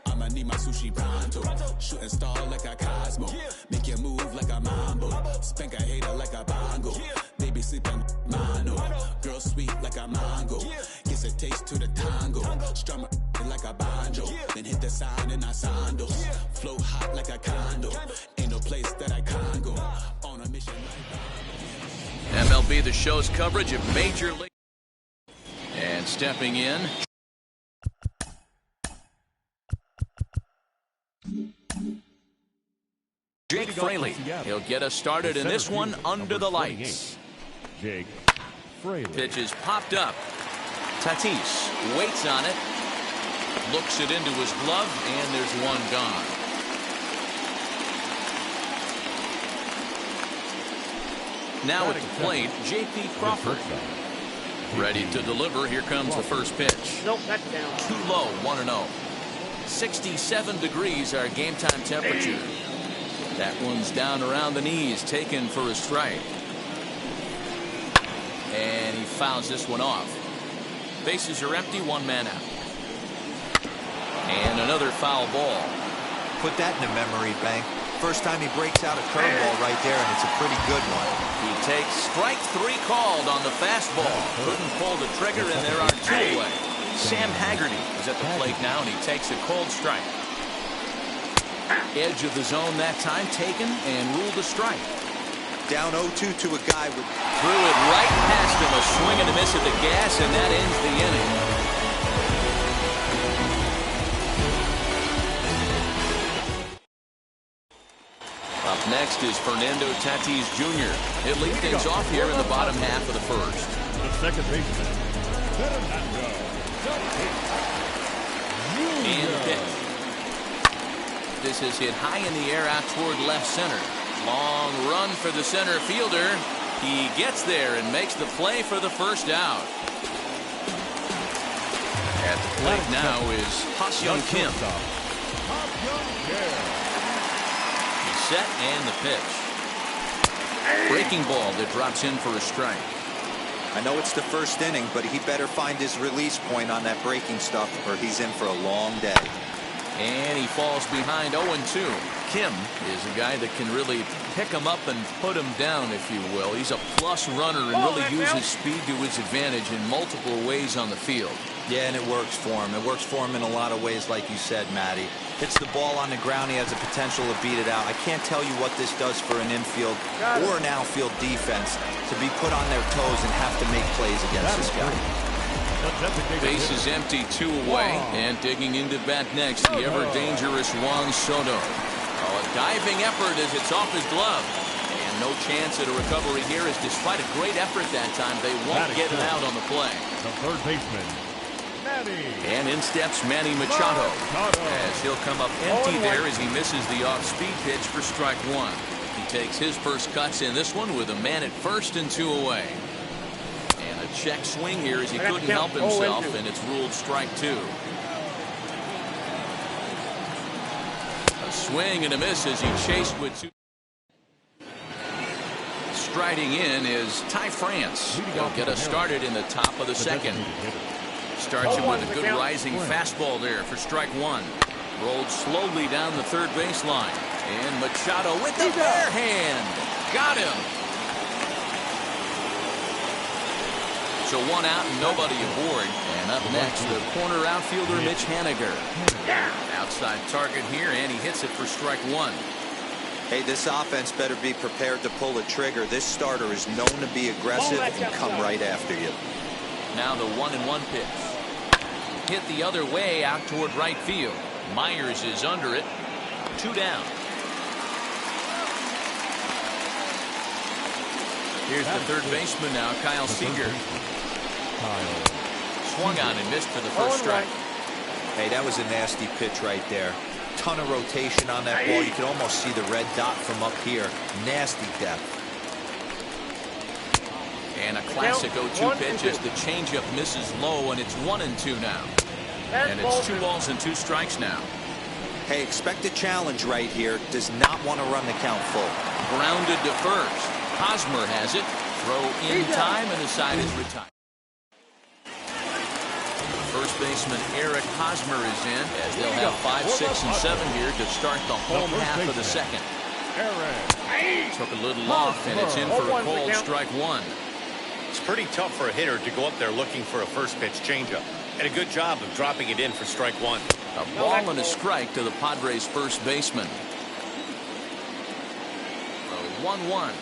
I'ma need my sushi pronto. Shooting star like a Cosmo. Make you move like a mambo. Spank a hater like a bongo. Baby sleeping mono. Girl sweet like a mango. Gives a taste to the tango. Strum it like a banjo. Then hit the sign in our sandals. Flow hot like a condo. Ain't no place that I can't go. On a mission like MLB The Show's coverage of Major League. And stepping in. Jake Fraley. He'll get us started in this one under the lights. Jake Fraley. Pitch is popped up. Tatis waits on it. Looks it into his glove, and there's one gone. Now at the plate, J.P. Crawford. Ready to deliver. Here comes the first pitch. Nope, that's down. Too low, 1-0. 67 degrees our game time temperature. That one's down around the knees, taken for a strike. And he fouls this one off. Bases are empty, one man out. And another foul ball. Put that in the memory bank. First time he breaks out a curveball right there, and it's a pretty good one. He takes strike 3 called on the fastball. Couldn't pull the trigger, and there are 2 away. Sam Haggerty is at the plate now, and he takes a cold strike. Edge of the zone that time taken and ruled a strike. Down 0-2 to a guy with... Threw it right past him, a swing and a miss at the gas, and that ends the inning. Up next is Fernando Tatis Jr. He'll lead things off here in the bottom half of the first. The second baseman, Fernando Tatis And the pitch. This is hit high in the air out toward left center. Long run for the center fielder. He gets there and makes the play for the first out. At the plate now is Ha-Seong Kim. He's set and the pitch. Breaking ball that drops in for a strike. I know it's the first inning, but he better find his release point on that breaking stuff, or he's in for a long day. And he falls behind 0-2. Kim is a guy that can really pick him up and put him down, if you will. He's a plus runner and really uses speed to his advantage in multiple ways on the field. Yeah, and it works for him. It works for him in a lot of ways, like you said, Matty. Hits the ball on the ground, he has the potential to beat it out. I can't tell you what this does for an infield or an outfield defense to be put on their toes and have to make plays against this guy. Base is empty, 2 away, and digging into bat next, the ever-dangerous Juan Soto. A diving effort as it's off his glove. And no chance at a recovery here, as despite a great effort that time, they won't get it out on the play. The third baseman, Manny. And in steps Manny Machado, as he'll come up empty there as he misses the off-speed pitch for strike 1. He takes his first cuts in this one with a man at first and 2 away. Check swing here as he couldn't help himself, and it's ruled strike 2. A swing and a miss as he chased with 2. Striding in is Ty France. He'll get us started in the top of the second. Starts him with a good rising fastball there for strike 1. Rolled slowly down the third baseline. And Machado with the bare hand. Got him. So 1 out and nobody aboard. And up next, the corner outfielder Mitch Haniger. Outside target here, and he hits it for strike 1. Hey, this offense better be prepared to pull a trigger. This starter is known to be aggressive and come right after you. Now the 1-1 pitch. Hit the other way out toward right field. Myers is under it. 2 down. Here's the third baseman now, Kyle Seager. Swung on and missed for the first strike. Hey, that was a nasty pitch right there. Ton of rotation on that ball. You can almost see the red dot from up here. Nasty depth. And a classic 0-2 pitch as the changeup misses low, and it's 1-2 now. And it's 2 balls and 2 strikes now. Hey, expect a challenge right here. Does not want to run the count full. Grounded to first. Hosmer has it. Throw in time, and the side is retired. First first baseman Eric Hosmer is in, as they'll have 5, 6, and 7 here to start the home half of the second. Took a little off, and it's in for a called strike one. It's pretty tough for a hitter to go up there looking for a first pitch changeup. And a good job of dropping it in for strike one. A ball and a strike to the Padres' first baseman. 1-1.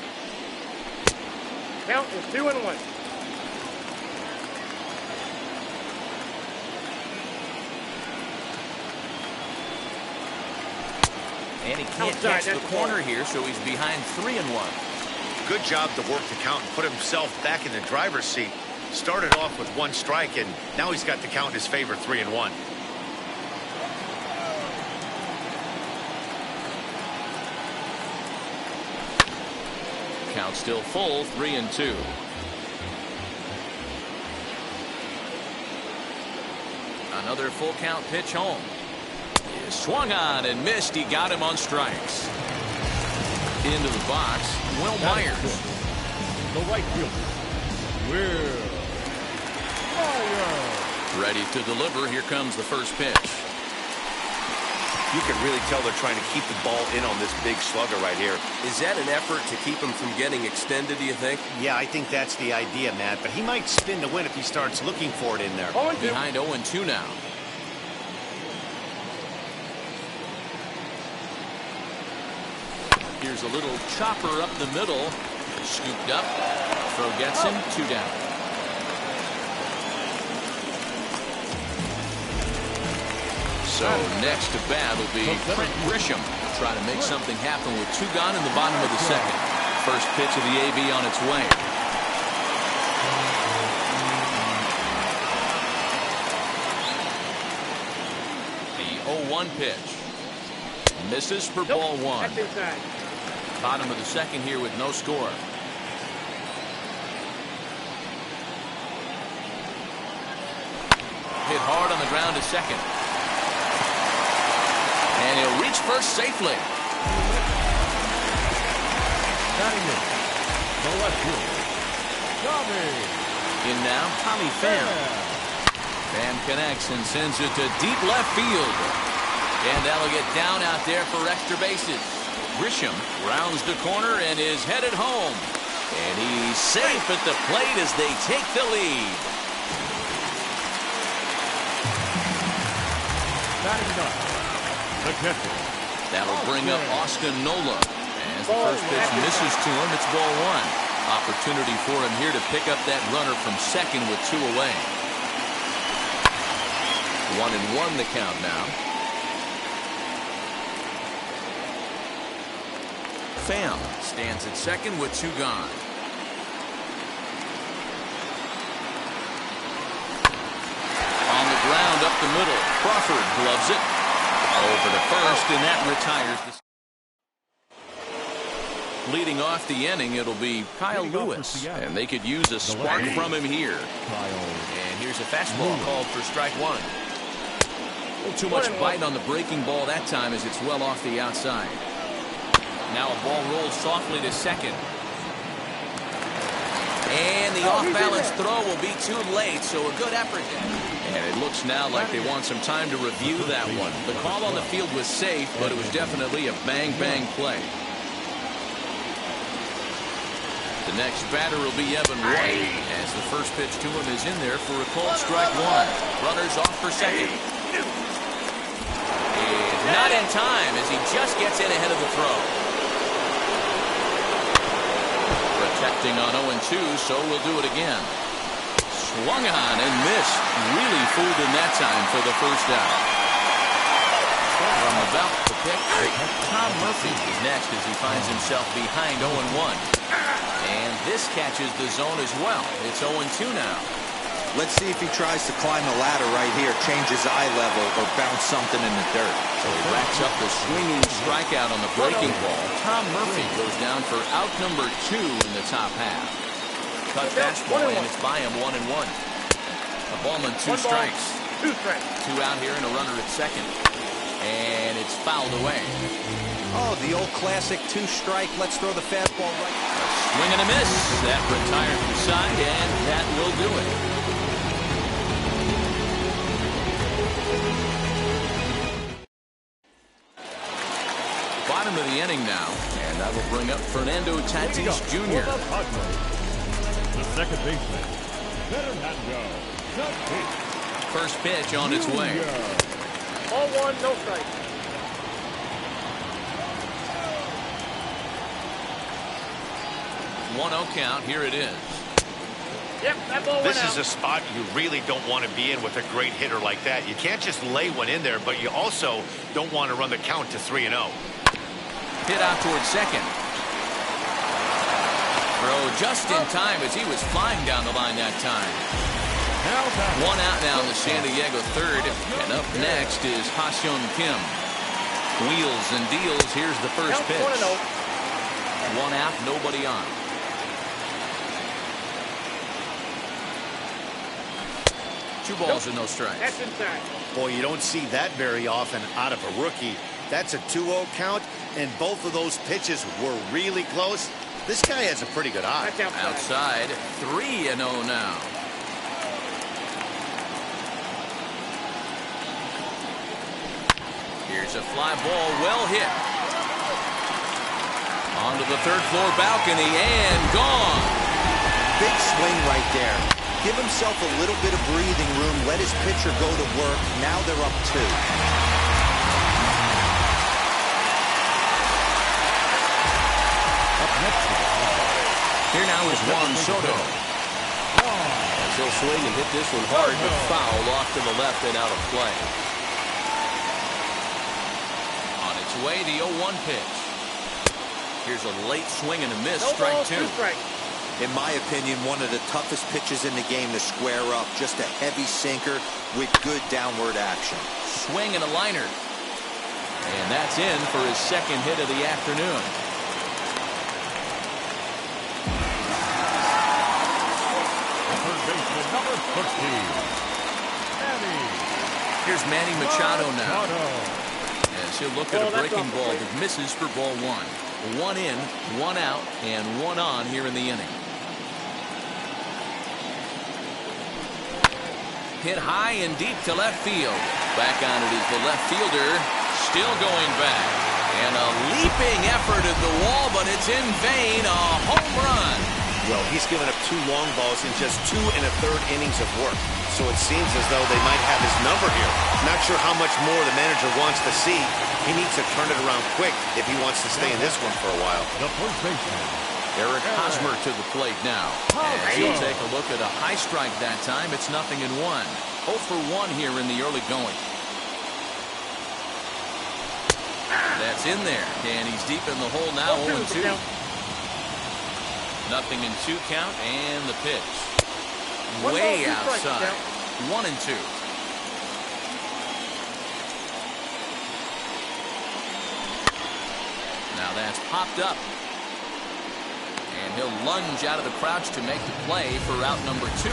Count is 2-1. And he can't catch the corner here, so he's behind 3-1. Good job to work the count and put himself back in the driver's seat. Started off with 1 strike, and now he's got the count in his favor, 3-1. Count still full, 3-2. Another full count pitch home. He swung on and missed. He got him on strikes. Into the box, Will Myers. The right fielder, Will Myers. Ready to deliver. Here comes the first pitch. You can really tell they're trying to keep the ball in on this big slugger right here. Is that an effort to keep him from getting extended, do you think? Yeah, I think that's the idea, Matt. But he might spin to win if he starts looking for it in there. Behind 0-2 now. Here's a little chopper up the middle. Scooped up. Throw gets him. 2 down. So next to bat will be Grisham. Try to make something happen with 2 gone in the bottom of the second. First pitch of the AB on its way. The 0-1 pitch. Misses for ball 1. Bottom of the second here with no score. Hit hard on the ground to second. And he'll reach first safely. Batting in, the left fielder, Tommy. In now, Tommy Pham. Pham connects and sends it to deep left field. And that'll get down out there for extra bases. Grisham rounds the corner and is headed home. And he's safe at the plate as they take the lead. Batting ninth, the catcher. That'll bring up Austin Nola. As the first pitch misses to him, it's ball 1. Opportunity for him here to pick up that runner from second with 2 away. 1-1 the count now. Pham stands at second with 2 gone. On the ground up the middle. Crawford gloves it. Over to first, and that retires the... Leading off the inning, it'll be Kyle Lewis. And they could use a spark from him here. And here's a fastball called for strike 1. A little too much bite on the breaking ball that time as it's well off the outside. Now a ball rolls softly to second. And the off-balance throw will be too late, so a good effort. And it looks now like they want some time to review that one. The call on the field was safe, but it was definitely a bang-bang play. The next batter will be Evan White, as the first pitch to him is in there for a called strike 1. Runners off for second. And not in time as he just gets in ahead of the throw. Protecting on 0-2, so we'll do it again. Swung on and missed. Really fooled him that time for the first out. From the belt, the pick. Tom Murphy is next as he finds himself behind 0-1. And this catches the zone as well. It's 0-2 now. Let's see if he tries to climb the ladder right here, change his eye level, or bounce something in the dirt. So he racks up the swinging strikeout on the breaking ball. Tom Murphy goes down for out number 2 in the top half. Cut fastball, and it's by him 1-1. A ball and 2 strikes. 2 strikes. 2 out here and a runner at second. And it's fouled away. Oh, the old classic 2-strike. Let's throw the fastball right. Swing and a miss. That retires the side, and that will do it. of the inning now, and that will bring up Fernando Tatis Jr. The second baseman, Fernando Tatis. First pitch on its way. 0-1, no strike. 1-0 count. Here it is. Yep, that ball went This out. is a spot you really don't want to be in with a great hitter like that. You can't just lay one in there, but you also don't want to run the count to 3-0. Hit out towards second. Throw just in time as he was flying down the line that time. One out now in the San Diego third, and up next is Ha-Seong Kim. Wheels and deals. Here's the first Count pitch. 1-0. 1 out, nobody on. Two balls and no strikes. That's inside. Boy, you don't see that very often out of a rookie. That's a 2-0 count, and both of those pitches were really close. This guy has a pretty good eye. That's outside. Outside, 3-0 now. Here's a fly ball, well hit. Onto the third floor balcony and gone. Big swing right there. Give himself a little bit of breathing room. Let his pitcher go to work. Now they're up 2. Up next, Here now is Juan Soto. As he'll swing and hit this one hard, but foul off to the left and out of play. On its way, the 0-1 pitch. Here's a late swing and a miss. No Strike balls, 2. 2 strikes. In my opinion, one of the toughest pitches in the game to square up. Just a heavy sinker with good downward action. Swing and a liner. And that's in for his second hit of the afternoon. third baseman, number 15. Here's Manny Machado now. Machado. As he'll look at a Well, that's breaking off the ball plate. that misses for ball 1. 1 in, 1 out, and 1 on here in the inning. Hit high and deep to left field. Back on it is the left fielder, still going back. And a leaping effort at the wall, but it's in vain. A home run. Well, he's given up 2 long balls in just 2 1/3 innings of work. So it seems as though they might have his number here. Not sure how much more the manager wants to see. He needs to turn it around quick if he wants to stay in this one for a while. The first baseman, Eric Hosmer to the plate now. As he'll take a look at a high strike that time. It's 0-1. 0 for 1 here in the early going. That's in there. And he's deep in the hole now. 0-2. 0-2 count and the pitch. Way outside. 1-2. Now that's popped up. And he'll lunge out of the crouch to make the play for out number 2.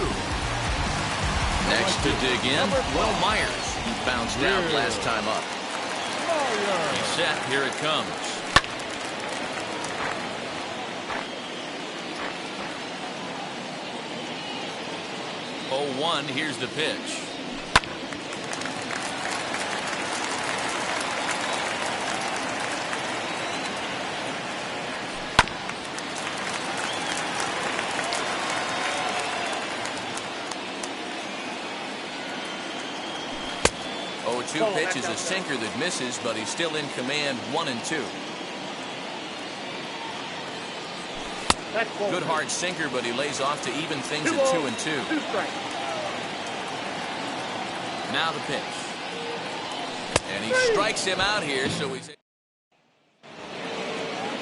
Next to dig in, Will Myers. He bounced out last time up. He's set. Here it comes. 0-1. Here's the pitch. Two pitch is a sinker that misses, but he's still in command. 1-2. Good hard sinker, but he lays off to even things at 2-2. Now the pitch. And he strikes him out here, so he's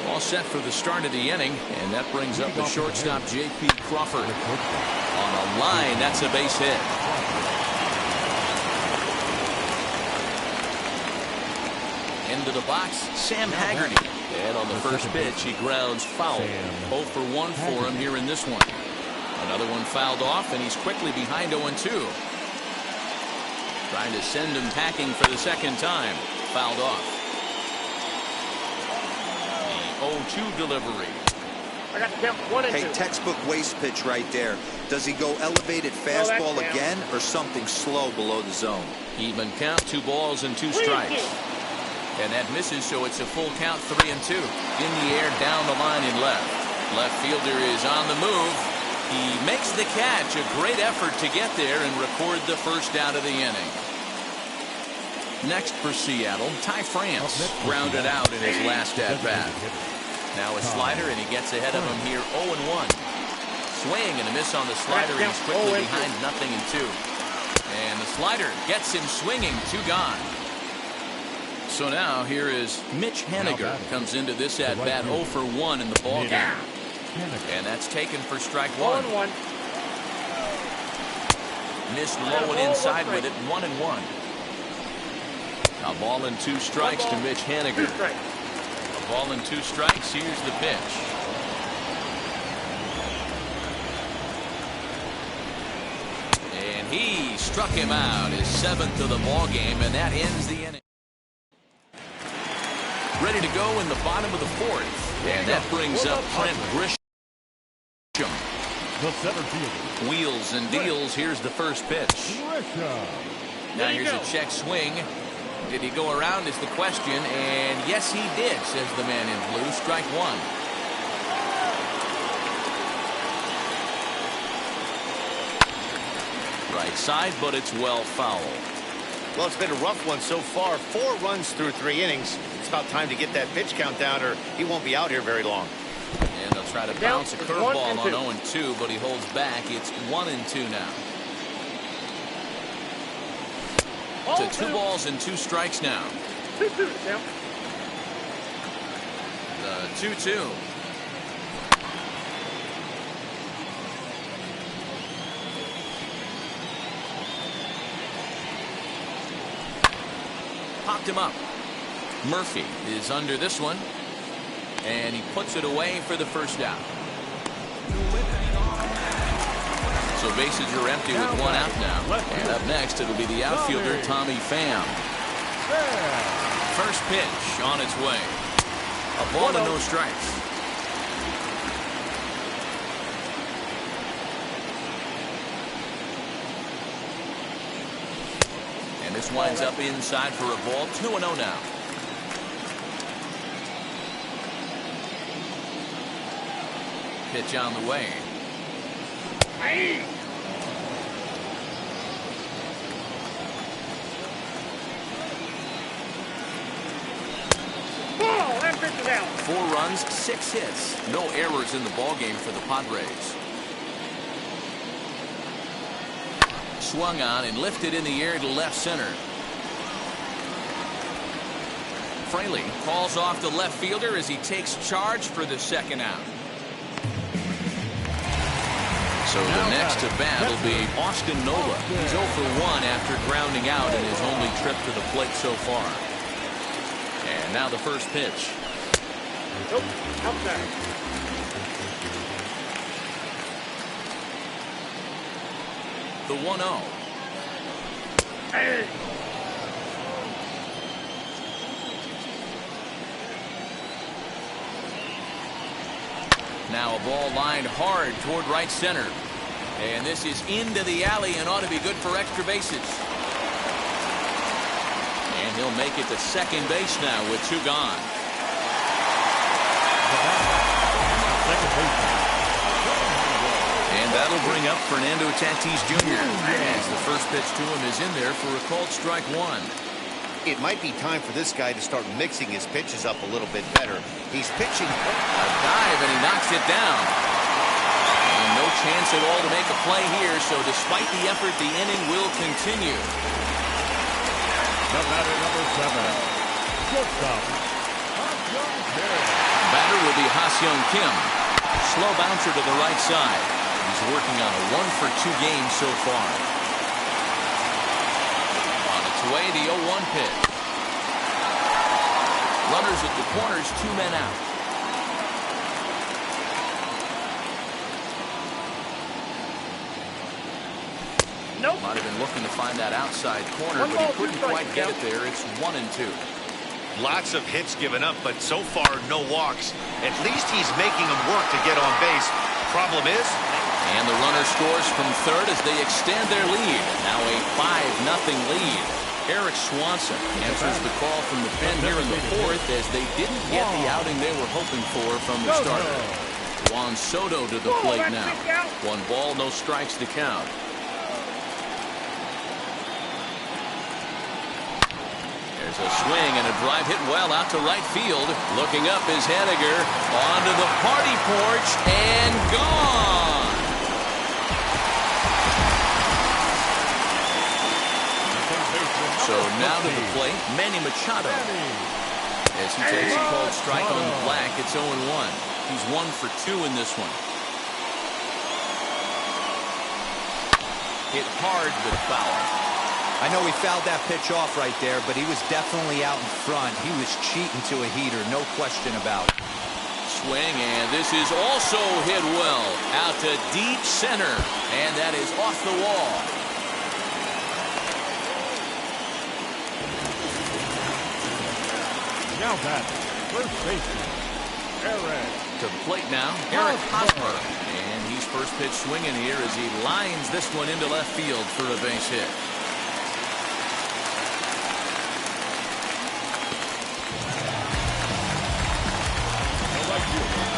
all set for the start of the inning, and that brings up the shortstop J.P. Crawford. On a line, that's a base hit. Into the box, Sam Haggerty. And on the first pitch, he grounds foul. 0 for 1 for him here in this one. Another one fouled off, and he's quickly behind 0-2. Trying to send him packing for the second time. Fouled off. The 0-2 delivery. I got to count 1 and 2. Hey, textbook waste pitch right there. Does he go elevated fastball again or something slow below the zone? Even count, 2 balls and 2 strikes. And that misses, so it's a full count, 3-2. In the air, down the line in left. Left fielder is on the move. He makes the catch. A great effort to get there and record the first out of the inning. Next for Seattle, Ty France grounded out in his last at-bat. Now a slider, and he gets ahead of him here, 0-1. Swing and a miss on the slider. He's quickly behind 0-2. And the slider gets him swinging, 2 gone. So now here is Mitch Haniger. Comes into this at-bat 0 for 1 in the ball game. And that's taken for strike 1. 0-1. Missed low and inside with it, 1-1. A ball and 2 strikes to Mitch Haniger. A ball and 2 strikes. Here's the pitch. And he struck him out, his 7th of the ball game, and that ends the inning. Ready to go in the bottom of the 4th, and that brings up Trent Grisham. The center fielder. Wheels and deals. Here's the first pitch. Now here's a check swing. Did he go around is the question, and yes he did, says the man in blue. Strike 1. Right side, but it's well fouled. Well, it's been a rough one so far. 4 runs through 3 innings. It's about time to get that pitch count down, or he won't be out here very long. And they'll try to bounce a curveball on 0-2, but he holds back. It's 1-2 now. To 2 balls and 2 strikes now. 2-2, Tim. The 2-2. Popped him up. Murphy is under this one, and he puts it away for the first out. So bases are empty with 1 out now. And up next, it'll be the outfielder, Tommy Pham. First pitch on its way. A ball and no strikes. And this winds up inside for a ball. 2-0 now. Pitch on the way. Ball, that pitch is out. 4 runs, 6 hits. No errors in the ballgame for the Padres. Swung on and lifted in the air to left center. Fraley calls off the left fielder as he takes charge for the second out. So the next to bat will be Austin Nola. He's 0 for 1 after grounding out in his only trip to the plate so far. And now the first pitch. Nope, outside. The 1-0. Hey. Now a ball lined hard toward right center. And this is into the alley and ought to be good for extra bases. And he'll make it to second base now with 2 gone. And that'll bring up Fernando Tatis Jr. as the first pitch to him is in there for a called strike 1. It might be time for this guy to start mixing his pitches up a little bit better. He's pitching a dive, and he knocks it down. And no chance at all to make a play here, so despite the effort, the inning will continue. The batter, number 7. Shortstop. Batter will be Ha-Seong Kim. Slow bouncer to the right side. He's working on a 1 for 2 game so far. On its way, the 0-1 pitch. Runners at the corners, 2 men out. Nope. Might have been looking to find that outside corner, but he couldn't quite get it there. It's 1-2. lots of hits given up, but so far no walks. At least he's making them work to get on base. Problem is, and the runner scores from third as they extend their lead. Now a 5-0 lead. Eric Swanson answers the call from the pen here in the fourth as they didn't get the outing they were hoping for from the starter. Juan Soto to the plate now. 1 ball, no strikes to count. There's a swing and a drive hit well out to right field. Looking up is Henniger. Onto the party porch and gone. So now to the plate, Manny Machado. As he takes a cold strike on the black, it's 0-1. He's 1 for 2 in this one. Hit hard but foul. I know he fouled that pitch off right there, but he was definitely out in front. He was cheating to a heater, no question about it. Swing, and this is also hit well. Out to deep center, and that is off the wall. Now back, first baseman, Eric. To the plate now, Eric Hosmer. And he's first pitch swinging here as he lines this one into left field for a base hit.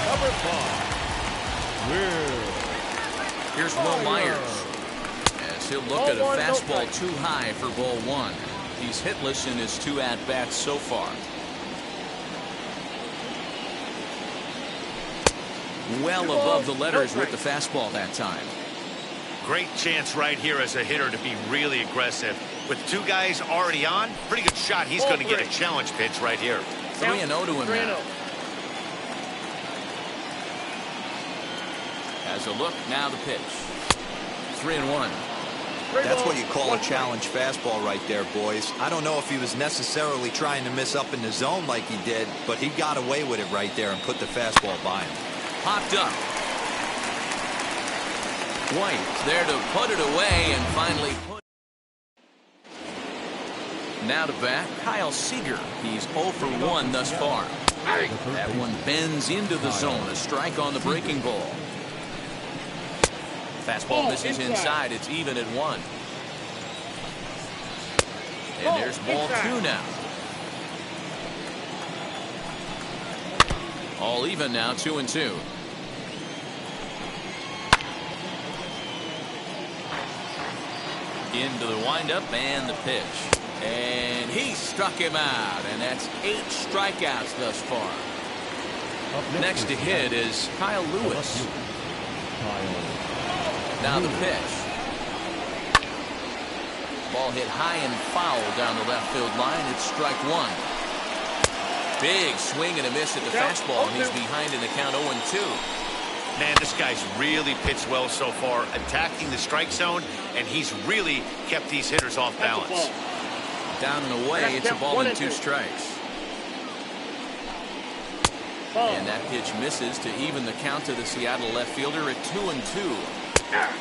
Number 5, Will. Here's Will Myers as he'll look at a fastball too high for ball 1. He's hitless in his 2 at-bats so far. Well above the letters with the fastball that time. Great chance right here as a hitter to be really aggressive. With 2 guys already on, pretty good shot. He's going to get a challenge pitch right here. 3-0 to him now. As a look, now the pitch. 3-1. That's what you call a challenge fastball right there, boys. I don't know if he was necessarily trying to miss up in the zone like he did, but he got away with it right there and put the fastball by him. Popped up. White there to put it away and finally put. Now to bat, Kyle Seager. He's 0 for 1 thus far. That one bends into the zone. A strike on the breaking ball. Fastball misses inside. It's even at 1. And there's ball 2 now. All even now, 2-2. Into the windup and the pitch. And he struck him out. And that's 8 strikeouts thus far. Next to hit is Kyle Lewis. Now the pitch. Ball hit high and foul down the left field line. It's strike 1. Big swing and a miss at the fastball, and he's behind in the count 0-2. Man, this guy's really pitched well so far, attacking the strike zone, and he's really kept these hitters off balance. Down and away, it's a ball and 2 strikes. And that pitch misses to even the count to the Seattle left fielder at 2-2.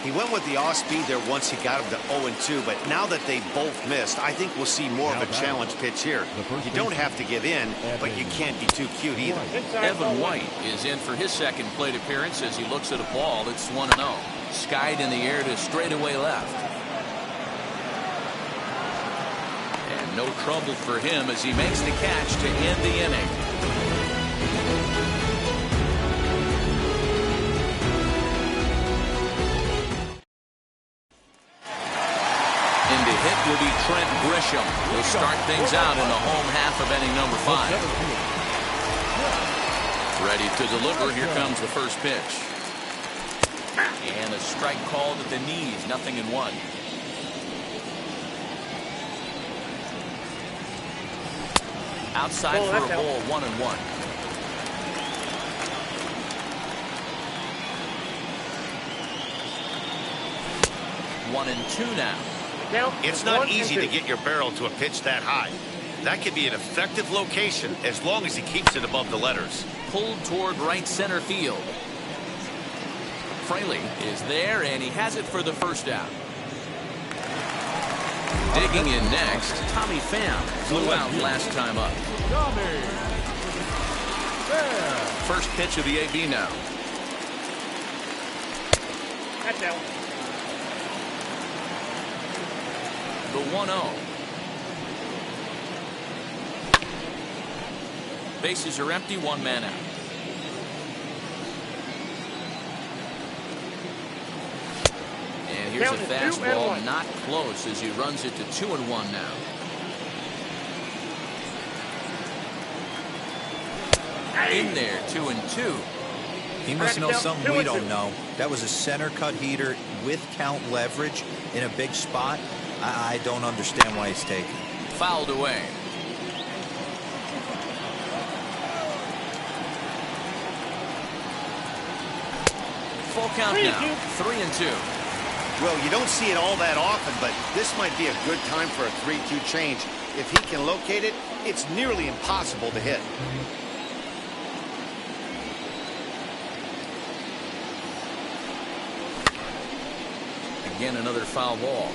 He went with the off speed there once he got him to 0-2, but now that they both missed, I think we'll see more of a challenge pitch here. You don't have to give in, but you can't be too cute either. Evan White is in for his second plate appearance as he looks at a ball that's 1-0. Skied in the air to straightaway left. And no trouble for him as he makes the catch to end the inning. Hit will be Trent Grisham. Will start things out in the home half of inning number 5. Ready to deliver. Here comes the first pitch. And a strike called at the knees. 0-1. Outside for a ball. 1-1. 1-2 now. It's not easy to get your barrel to a pitch that high. That could be an effective location as long as he keeps it above the letters. Pulled toward right center field. Fraley is there, and he has it for the first out. Digging in next, Tommy Pham flew out last time up. First pitch of the AB now. That's out. The 1-0. Bases are empty, one man out. And here's a fastball, not close, as he runs it to 2-1 now. In there, 2-2. He must know something we don't know. That was a center cut heater with count leverage in a big spot. I don't understand why he's taken. Fouled away. Full count now, 3-2. Well, you don't see it all that often, but this might be a good time for a 3-2 change. If he can locate it, it's nearly impossible to hit. Again, another foul ball.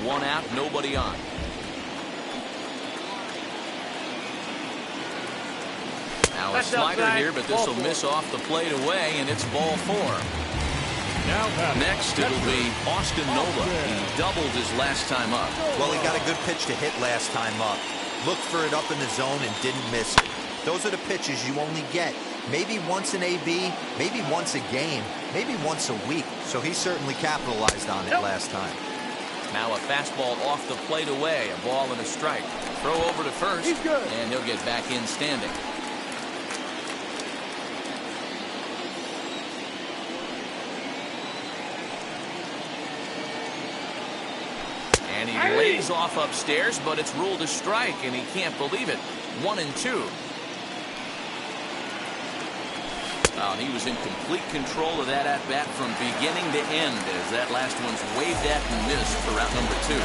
One out, nobody on. Now a slider here, but this will miss off the plate away, and it's ball 4. Next, it'll be Austin Nova. He doubled his last time up. Well, he got a good pitch to hit last time up. Looked for it up in the zone and didn't miss it. Those are the pitches you only get maybe once in AB, maybe once a game, maybe once a week. So he certainly capitalized on it last time. Now a fastball off the plate away, a ball and a strike. Throw over to first, and he'll get back in standing. And he lays off upstairs, but it's ruled a strike, and he can't believe it. 1-2. And he was in complete control of that at-bat from beginning to end, as that last one's waved at and missed for out number 2.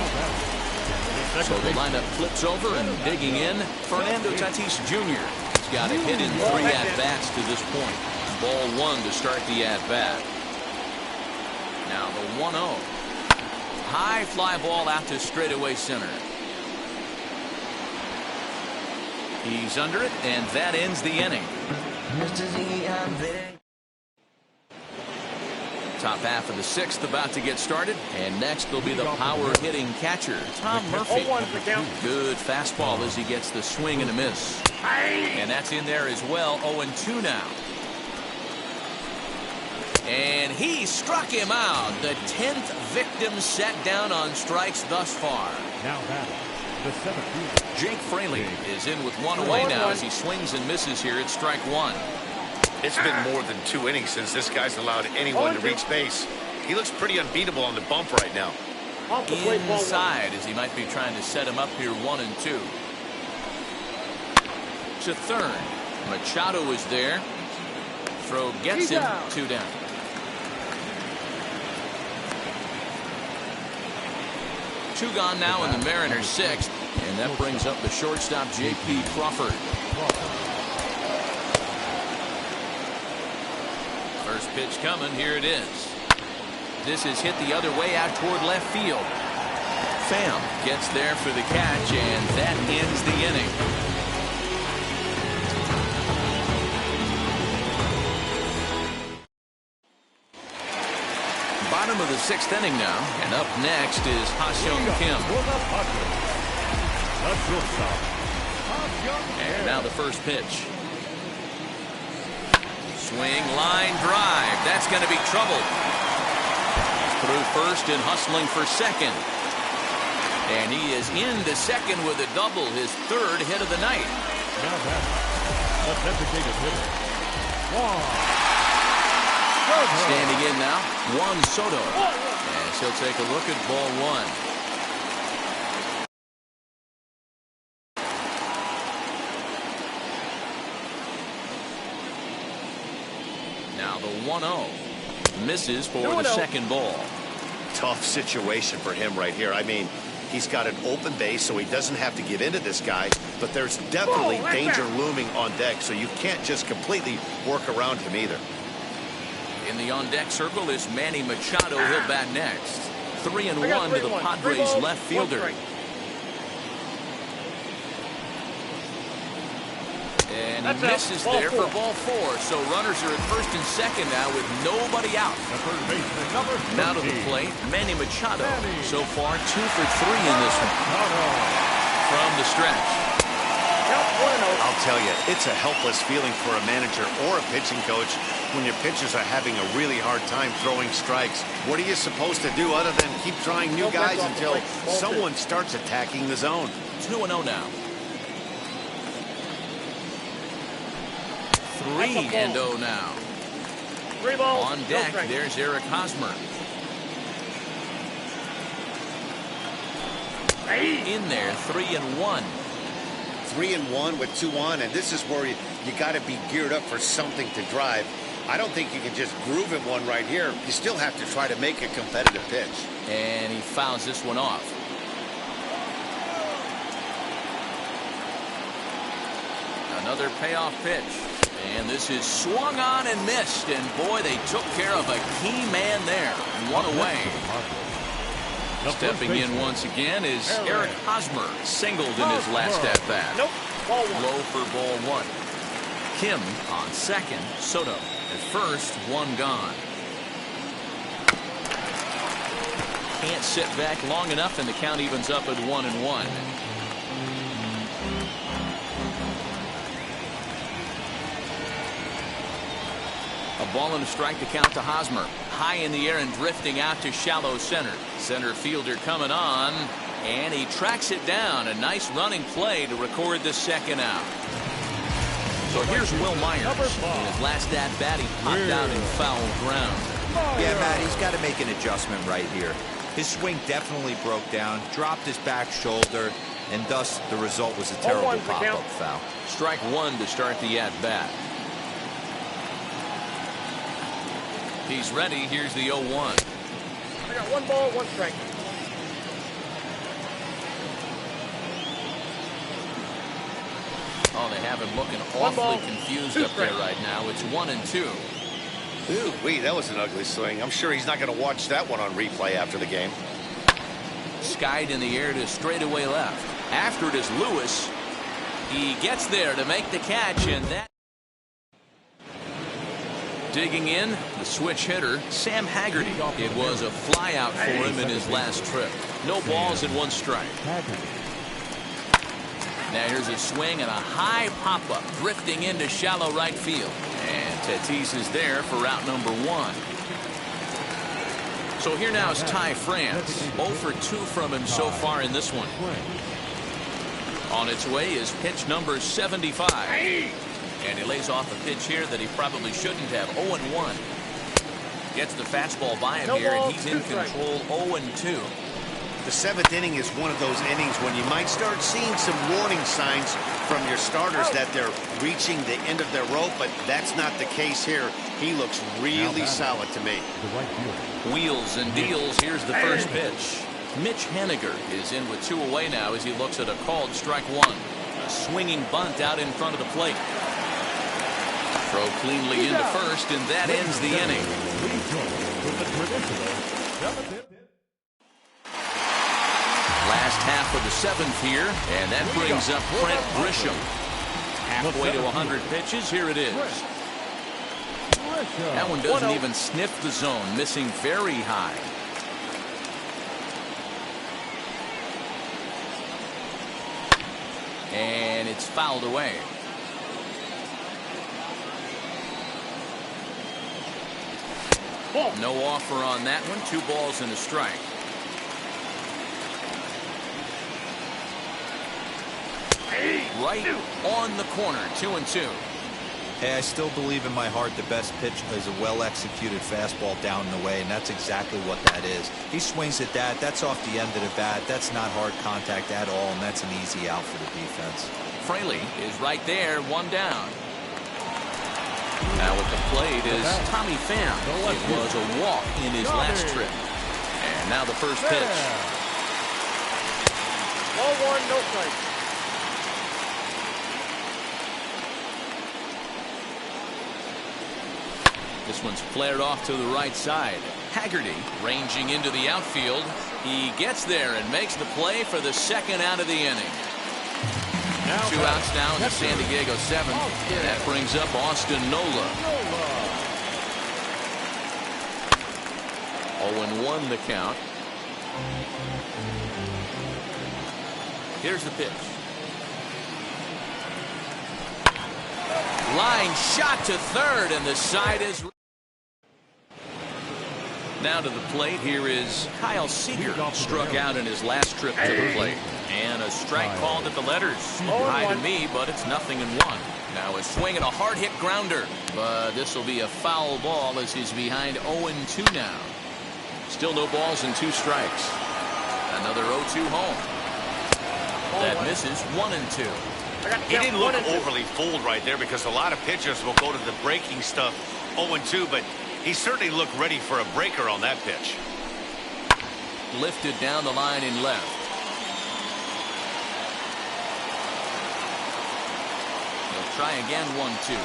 So the lineup flips over, and digging in, Fernando Tatis Jr. He's got a hit in 3 at-bats to this point. Ball 1 to start the at-bat. Now the 1-0. High fly ball out to straightaway center. He's under it, and that ends the inning. Top half of the 6th about to get started, and next will be the power hitting catcher, Tom Murphy. Good fastball as he gets the swing and a miss. And that's in there as well. 0-2 now. And he struck him out. The 10th victim set down on strikes thus far. Now batting, the 17th. Jake Fraley is in with 1 away now as he swings and misses here at strike 1. It's been more than 2 innings since this guy's allowed anyone to reach base. He looks pretty unbeatable on the bump right now. Inside, as he might be trying to set him up here. 1-2. To third. Machado is there. Throw gets him. 2 down. Two gone now in the Mariners' 6th, and that brings up the shortstop J.P. Crawford. First pitch coming, here it is. This is hit the other way out toward left field. Pham gets there for the catch, and that ends the inning. Bottom of the 6th inning now, and up next is Ha-Seong Kim. And now the first pitch. Swing, line drive. That's going to be trouble. Through first and hustling for second. And he is into second with a double, his 3rd hit of the night. Now batting, the designated hitter. Standing in now, Juan Soto. As he'll take a look at ball 1. Now the 1-0. Misses for the second ball. Tough situation for him right here. I mean, he's got an open base, so he doesn't have to give in to this guy, but there's definitely danger looming on deck, so you can't just completely work around him either. In the on-deck circle is Manny Machado. He'll bat next. 3-1 to the Padres left fielder. And he misses there for ball 4. So runners are at first and second now with nobody out. Now to the plate, Manny Machado. So far, 2 for 3 in this one. From the stretch. I'll tell you, it's a helpless feeling for a manager or a pitching coach when your pitchers are having a really hard time throwing strikes. What are you supposed to do other than keep trying new guys until someone starts attacking the zone? 2-0 now. 3-0 now. 3 balls. On deck, there's Eric Hosmer. In there, 3-1. 3-1 with 2 on, and this is where you got to be geared up for something to drive. I don't think you can just groove at one right here. You still have to try to make a competitive pitch. And he fouls this one off. Another payoff pitch. And this is swung on and missed. And boy, they took care of a key man there. One away. Stepping in once again is Eric Hosmer, singled in his last at-bat. Low for ball 1. Kim on second, Soto at first, 1 gone. Can't sit back long enough, and the count evens up at 1-1. A ball and a strike to count to Hosmer. High in the air and drifting out to shallow center. Center fielder coming on, and he tracks it down. A nice running play to record the second out. So here's Will Myers. In his last at-bat, he popped out in foul ground. Yeah, Matt, he's got to make an adjustment right here. His swing definitely broke down, dropped his back shoulder, and thus the result was a terrible pop-up foul. Strike 1 to start the at-bat. He's ready. Here's the 0-1. I got 1 ball, 1 strike. Oh, they have him looking awfully confused up there right now. It's 1-2. Ooh, that was an ugly swing. I'm sure he's not going to watch that one on replay after the game. Skied in the air to straightaway left. After it is Lewis. He gets there to make the catch, and that. Digging in, the switch hitter, Sam Haggerty. It was a fly out for him in his last trip. No balls and 1 strike. Now here's a swing and a high pop-up, drifting into shallow right field. And Tatis is there for route number 1. So here now is Ty France. 0 for 2 from him so far in this one. On its way is pitch number 75. And he lays off a pitch here that he probably shouldn't have. 0-1. Gets the fastball by him here, and he's in control. 0-2. The 7th inning is one of those innings when you might start seeing some warning signs from your starters that they're reaching the end of their rope, but that's not the case here. He looks really solid to me. Wheels and deals. Here's the first pitch. Mitch Haniger is in with 2 away now as he looks at a called strike 1. A swinging bunt out in front of the plate. Throw cleanly into first, and that ends the inning. Last half of the 7th here, and that brings up Brent Grisham. Halfway to 100 pitches, here it is. That one doesn't even sniff the zone, missing very high. And it's fouled away. No offer on that one. 2 balls and a strike. Right on the corner. 2-2. Hey, I still believe in my heart the best pitch is a well-executed fastball down and away, and that's exactly what that is. He swings at that. That's off the end of the bat. That's not hard contact at all, and that's an easy out for the defense. Fraley is right there. 1 down. Now at the plate is Tommy Pham. It was a walk in his last trip. And now the first pitch. Ball 1, no strike. This one's flared off to the right side. Haggerty ranging into the outfield. He gets there and makes the play for the second out of the inning. 2 outs now in the San Diego 7th. And that brings up Austin Nola. 0-1 the count. Here's the pitch. line shot to third, and the side is. Now to the plate, here is Kyle Seager. Struck out in his last trip to the plate. And a strike called at the letters. High to me, but it's 0-1. Now a swing and a hard hit grounder. But this will be a foul ball as he's behind 0-2 now. Still no balls and 2 strikes. Another 0-2 home. That misses 1-2. He didn't look overly fooled right there because a lot of pitchers will go to the breaking stuff 0-2, but he certainly looked ready for a breaker on that pitch. Lifted down the line in left. He'll try again 1-2.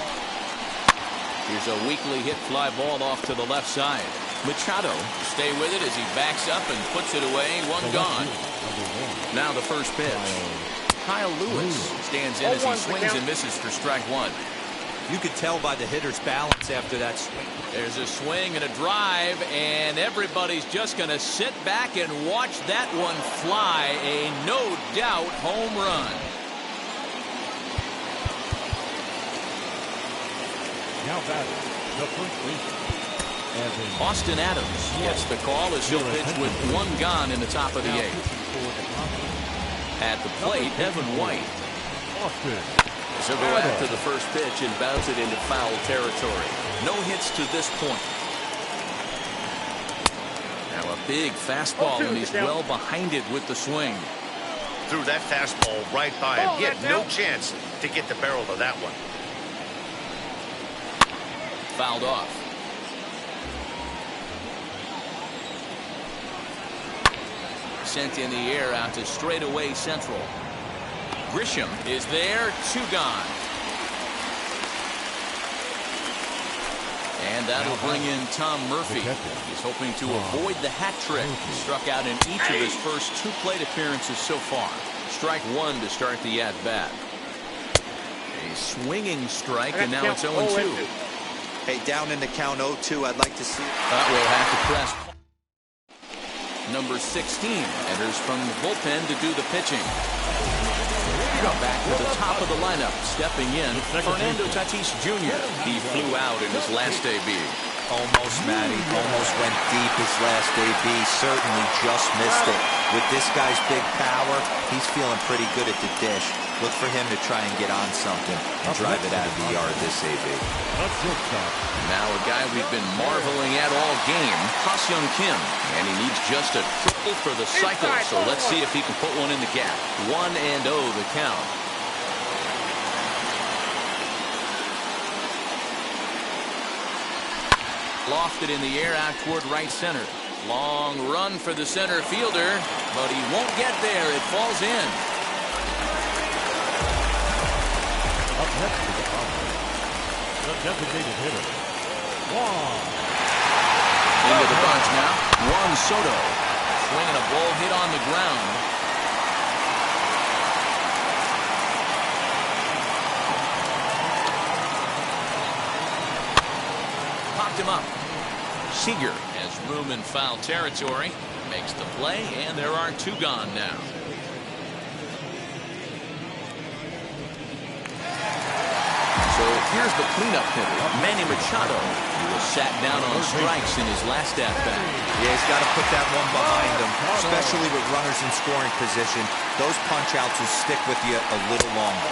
Here's a weakly hit fly ball off to the left side. Machado stay with it as he backs up and puts it away. 1 gone. Now the first pitch. Kyle Lewis stands in as he swings and misses for strike 1. You could tell by the hitter's balance after that swing. There's a swing and a drive, and everybody's just going to sit back and watch that one fly. A no-doubt home run. Now batting, the first baseman, Austin Adams gets the call as he'll pitch with 1 gone in the top of the 8th. At the plate, Evan White. He'll go after the first pitch and bounce it into foul territory. No hits to this point. Now a big fastball, and he's well behind it with the swing. Threw that fastball right by him. He had no chance to get the barrel of that one. Fouled off. Sent in the air out to straightaway central. Grisham is there, 2 gone. And that'll bring in Tom Murphy. He's hoping to avoid the hat trick. He struck out in each of his first 2 plate appearances so far. Strike 1 to start the at-bat. A swinging strike, and now it's 0-2. Hey, down in the count 0-2, I'd like to see. That will have to press. Number 16 enters from the bullpen to do the pitching. Back to the top of the lineup, stepping in, Fernando Tatis Jr. He flew out in his last AB. Almost, Matty. Almost went deep his last AB. Certainly just missed it. With this guy's big power, he's feeling pretty good at the dish. Look for him to try and get on something and drive it out of the yard this AB. Now a guy we've been marveling at all game, Ha-Seong Kim. And he needs just a triple for the cycle. So let's see if he can put one in the gap. 1-0 the count. Lofted in the air out toward right center. Long run for the center fielder, but he won't get there. It falls in. Up next to the bottom, the designated hitter, Juan. Into the bunch now, Juan Soto. Swinging a ball hit on the ground. Popped him up. Seager has room in foul territory. Makes the play, and there are 2 gone now. So here's the cleanup hitter, Manny Machado. He was sat down on strikes in his last at-bat. Yeah, he's got to put that one behind him, especially with runners in scoring position. Those punch-outs will stick with you a little longer.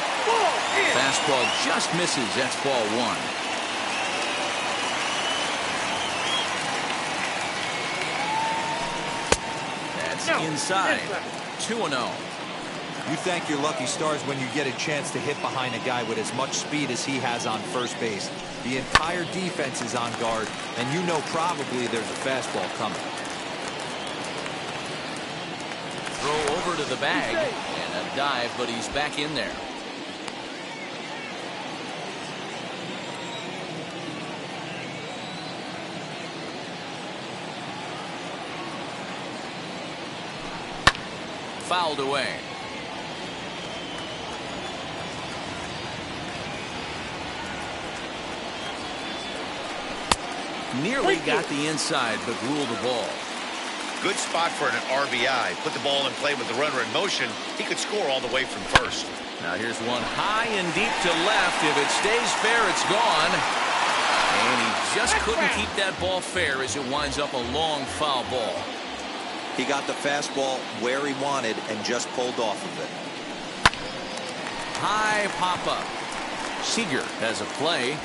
Fastball just misses. That's ball 1. That's inside. 2-0. You thank your lucky stars when you get a chance to hit behind a guy with as much speed as he has on first base. The entire defense is on guard, and you know probably there's a fastball coming. Throw over to the bag, and a dive, but he's back in there. Fouled away. Nearly got the inside, but ruled the ball. good spot for an RBI. Put the ball in play with the runner in motion. He could score all the way from first. Now here's one high and deep to left. If it stays fair, it's gone. And he just couldn't keep that ball fair as it winds up a long foul ball. He got the fastball where he wanted and just pulled off of it. High pop-up. Seager has a play.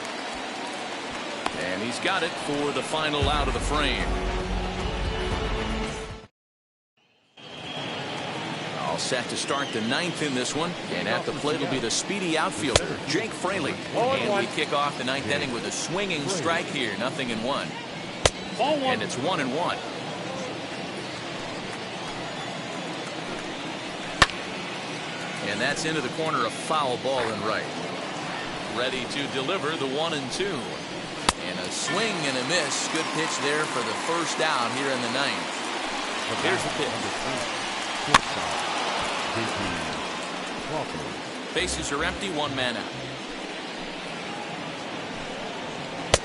And he's got it for the final out of the frame. All set to start the ninth in this one. And at the plate will be the speedy outfielder, Jake Fraley. And we kick off the ninth inning with a swinging strike here. 0-1. And it's 1-1. And that's into the corner, a foul ball and right. Ready to deliver the 1-2. And a swing and a miss. Good pitch there for the first out here in the ninth. Here's the pitch. Bases are empty, one man out.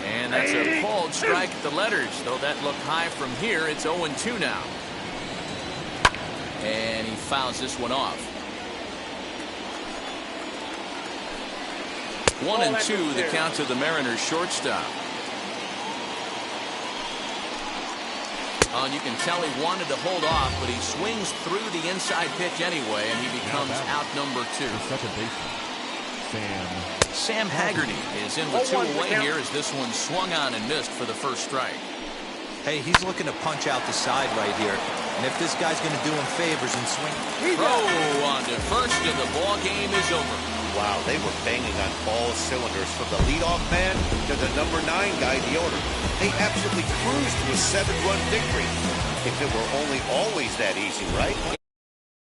And that's a called strike at the letters. Though that looked high from here, it's 0-2 now. And he fouls this one off. 1-2, the count to the Mariners shortstop. And you can tell he wanted to hold off, but he swings through the inside pitch anyway, and he becomes out number 2. Second baseman, Sam Haggerty is in with 2 away here as this one swung on and missed for the first strike. Hey, he's looking to punch out the side right here. And if this guy's going to do him favors and swing. Throw on to first, and the ball game is over. Wow, they were banging on all cylinders from the leadoff man to the number 9 guy in the order. They absolutely cruised to a 7-run victory. If it were only always that easy, right?